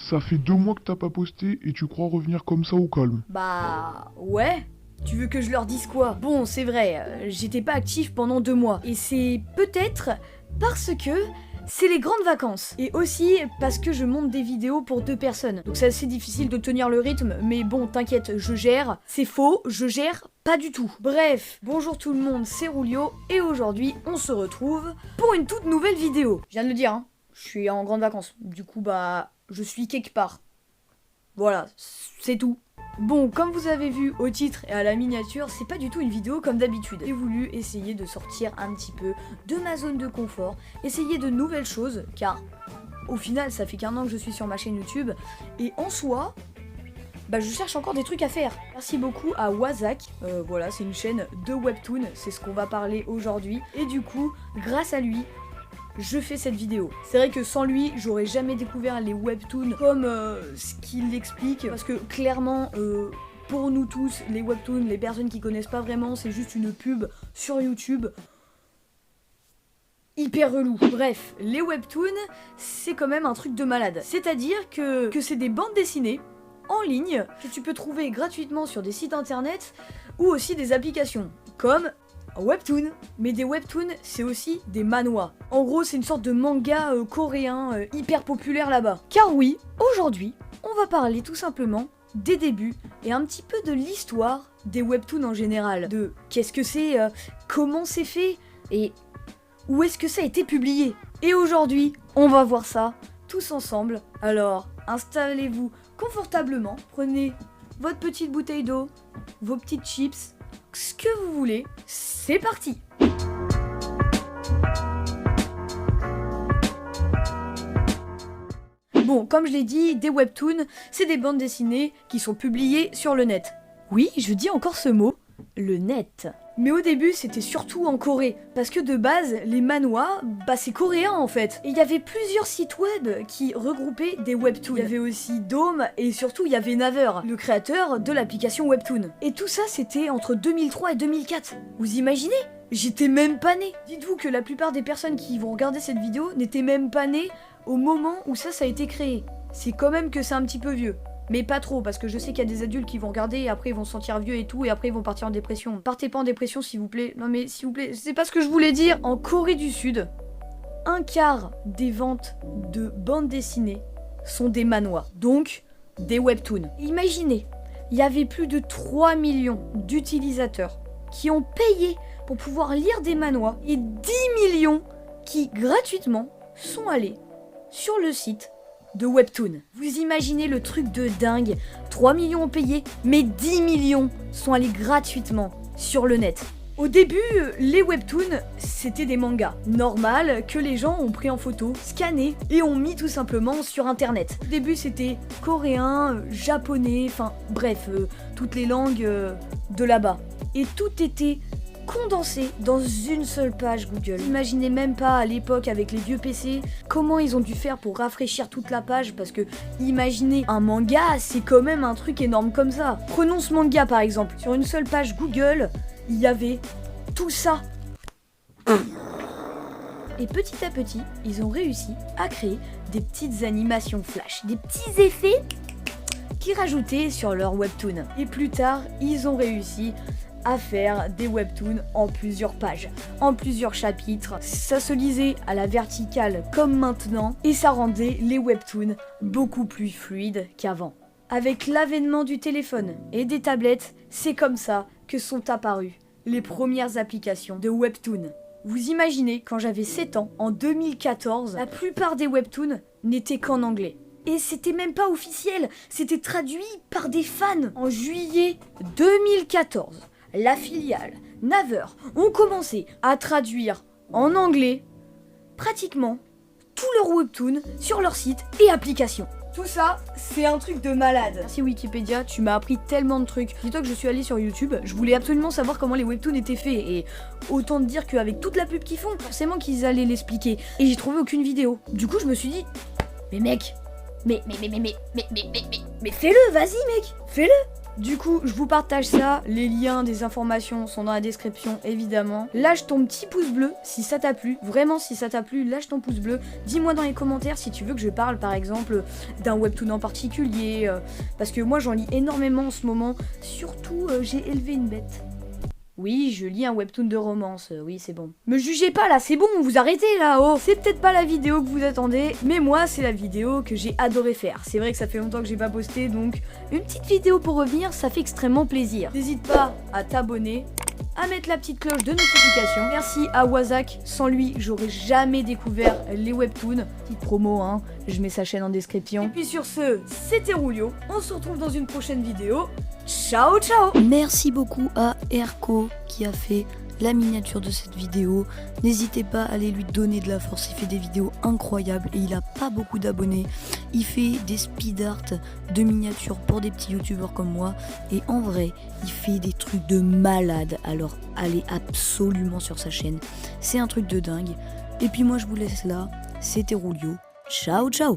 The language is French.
Ça fait 2 mois que t'as pas posté et tu crois revenir comme ça au calme. Bah ouais. Tu veux que je leur dise quoi? Bon, c'est vrai, j'étais pas actif pendant 2 mois. Et c'est peut-être parce que c'est les grandes vacances. Et aussi parce que je monte des vidéos pour 2 personnes. Donc c'est assez difficile de tenir le rythme, mais bon, t'inquiète, je gère. C'est faux, je gère pas du tout. Bref, bonjour tout le monde, c'est Rulio, et aujourd'hui, on se retrouve pour une toute nouvelle vidéo. Je viens de le dire, hein, je suis en grandes vacances. Du coup, bah, je suis quelque part. Voilà, c'est tout. Bon, comme vous avez vu au titre et à la miniature, c'est pas du tout une vidéo comme d'habitude. J'ai voulu essayer de sortir un petit peu de ma zone de confort, essayer de nouvelles choses, car au final, ça fait qu'1 an que je suis sur ma chaîne YouTube, et en soi, bah je cherche encore des trucs à faire. Merci beaucoup à Wazak, voilà, c'est une chaîne de webtoon, c'est ce qu'on va parler aujourd'hui, et du coup, grâce à lui, je fais cette vidéo. C'est vrai que sans lui, j'aurais jamais découvert les webtoons comme ce qu'il explique, parce que clairement, pour nous tous, les webtoons, les personnes qui connaissent pas vraiment, c'est juste une pub sur YouTube. Hyper relou. Bref, les webtoons, c'est quand même un truc de malade. C'est-à-dire que c'est des bandes dessinées en ligne que tu peux trouver gratuitement sur des sites internet ou aussi des applications, comme webtoon. Mais des webtoons, c'est aussi des manhwas. En gros, c'est une sorte de manga coréen hyper populaire là-bas. Car oui, aujourd'hui, on va parler tout simplement des débuts et un petit peu de l'histoire des webtoons en général. De qu'est-ce que c'est, comment c'est fait et où est-ce que ça a été publié. Et aujourd'hui, on va voir ça tous ensemble. Alors, installez-vous confortablement, prenez votre petite bouteille d'eau, vos petites chips, ce que vous voulez, c'est parti. Bon, comme je l'ai dit, des webtoons, c'est des bandes dessinées qui sont publiées sur le net. Oui, je dis encore ce mot, le net. Mais au début, c'était surtout en Corée, parce que de base, les manhwas, bah c'est coréen en fait. Et il y avait plusieurs sites web qui regroupaient des webtoons. Il y avait aussi Dome, et surtout il y avait Naver, le créateur de l'application Webtoon. Et tout ça, c'était entre 2003 et 2004. Vous imaginez ? J'étais même pas née. Dites-vous que la plupart des personnes qui vont regarder cette vidéo n'étaient même pas nées au moment où ça a été créé. C'est quand même que c'est un petit peu vieux. Mais pas trop, parce que je sais qu'il y a des adultes qui vont regarder et après ils vont se sentir vieux et tout, et après ils vont partir en dépression. Partez pas en dépression s'il vous plaît. Non mais s'il vous plaît, c'est pas ce que je voulais dire. En Corée du Sud, 1/4 des ventes de bandes dessinées sont des manhwas, donc des webtoons. Imaginez, il y avait plus de 3 millions d'utilisateurs qui ont payé pour pouvoir lire des manhwas, et 10 millions qui gratuitement sont allés sur le site de Webtoon. Vous imaginez le truc de dingue. 3 millions ont payé, mais 10 millions sont allés gratuitement sur le net. Au début, les webtoons, c'était des mangas normal que les gens ont pris en photo, scanné et ont mis tout simplement sur internet. Au début, c'était coréen, japonais, enfin bref, toutes les langues de là-bas. Et tout était condensé dans une seule page Google. Imaginez même pas à l'époque avec les vieux PC comment ils ont dû faire pour rafraîchir toute la page, parce que imaginez un manga, c'est quand même un truc énorme comme ça. Prenons ce manga par exemple, sur une seule page Google, il y avait tout ça. Et petit à petit, ils ont réussi à créer des petites animations flash, des petits effets qui rajoutaient sur leur webtoon. Et plus tard, ils ont réussi à faire des webtoons en plusieurs pages, en plusieurs chapitres. Ça se lisait à la verticale comme maintenant, et ça rendait les webtoons beaucoup plus fluides qu'avant. Avec l'avènement du téléphone et des tablettes, c'est comme ça que sont apparues les premières applications de webtoons. Vous imaginez, quand j'avais 7 ans, en 2014, la plupart des webtoons n'étaient qu'en anglais. Et c'était même pas officiel, c'était traduit par des fans. En juillet 2014, la filiale Naver ont commencé à traduire en anglais pratiquement tous leurs webtoons sur leur site et applications. Tout ça, c'est un truc de malade. Merci Wikipédia, tu m'as appris tellement de trucs. Dis-toi que je suis allée sur YouTube, je voulais absolument savoir comment les webtoons étaient faits. Et autant te dire qu'avec toute la pub qu'ils font, forcément qu'ils allaient l'expliquer. Et j'ai trouvé aucune vidéo. Du coup, je me suis dit, mais mec, mais fais-le, vas-y mec, fais-le. Du coup, je vous partage ça. Les liens des informations sont dans la description, évidemment. Lâche ton petit pouce bleu si ça t'a plu. Vraiment, si ça t'a plu, lâche ton pouce bleu. Dis-moi dans les commentaires si tu veux que je parle, par exemple, d'un webtoon en particulier. Parce que moi, j'en lis énormément en ce moment. Surtout, j'ai élevé une bête. Oui, je lis un webtoon de romance, oui c'est bon. Me jugez pas là, c'est bon, vous arrêtez là, oh. C'est peut-être pas la vidéo que vous attendez, mais moi c'est la vidéo que j'ai adoré faire. C'est vrai que ça fait longtemps que j'ai pas posté, donc une petite vidéo pour revenir, ça fait extrêmement plaisir. N'hésite pas à t'abonner, à mettre la petite cloche de notification. Merci à Wazak, sans lui j'aurais jamais découvert les webtoons. Petite promo, hein, je mets sa chaîne en description. Et puis sur ce, c'était Rulio, on se retrouve dans une prochaine vidéo. Ciao ciao. Merci beaucoup à Erko qui a fait la miniature de cette vidéo. N'hésitez pas à aller lui donner de la force, il fait des vidéos incroyables et il a pas beaucoup d'abonnés. Il fait des speed art de miniatures pour des petits youtubeurs comme moi et en vrai il fait des trucs de malade, alors allez absolument sur sa chaîne, c'est un truc de dingue. Et puis moi je vous laisse là, c'était Rulio, ciao ciao.